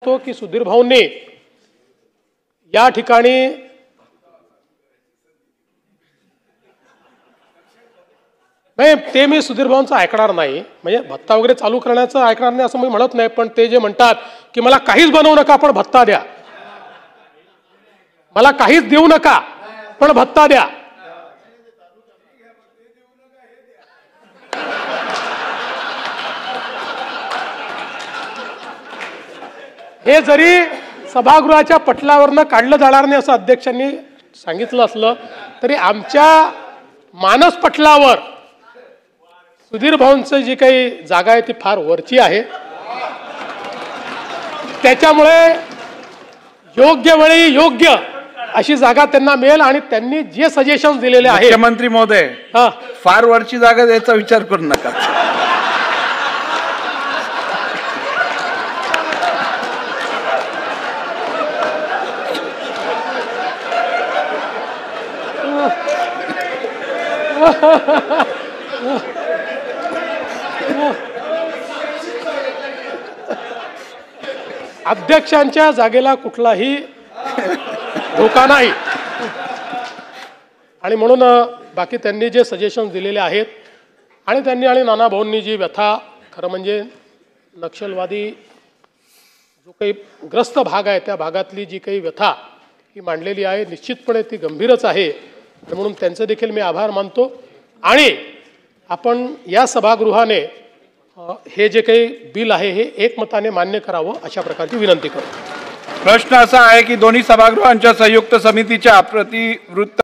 तो की सुधीर भाऊंनी या ठिकाणी नाही, ते मी सुधीर भाऊंचं ऐकणार नाही, म्हणजे भत्ता वगैरे चालू करण्याचं ऐकणार नाही असं मी म्हणत नाही, पण ते जे म्हणतात की मला काहीच बनवू नका पण भत्ता द्या, मला काहीच देऊ नका पण भत्ता द्या, हे जरी सभागृहाच्या पटलावरनं काढलं जाणार नाही असं अध्यक्षांनी सांगितलं असलं तरी आमच्या मानस पटलावर सुधीर भाऊंचं जी काही जागा आहे ती फार वरची आहे, त्याच्यामुळे योग्य वेळी योग्य अशी जागा त्यांना मिळेल आणि त्यांनी जे सजेशन्स दिलेले आहेत. मुख्यमंत्री महोदय, फार वरची जागा द्यायचा विचार करू नका. अध्यक्षांच्या जागेला कुठलाही धोका नाही आणि म्हणून बाकी त्यांनी जे सजेशन दिलेले आहेत आणि त्यांनी आणि नाना भाऊंनी जी व्यथा, खरं म्हणजे नक्षलवादी जो काही ग्रस्त भाग आहे त्या भागातली जी काही व्यथा ही मांडलेली आहे, निश्चितपणे ती गंभीरच आहे. म्हणून त्यांचे देखील मी आभार मानतो आणि आपण या सभागृहाने हे जे काही बिल आहे हे एकमताने मान्य करावं अशा प्रकारची विनंती करतो. प्रश्न असा आहे की दोन्ही सभागृहांच्या संयुक्त समितीच्या प्रतिवृत्त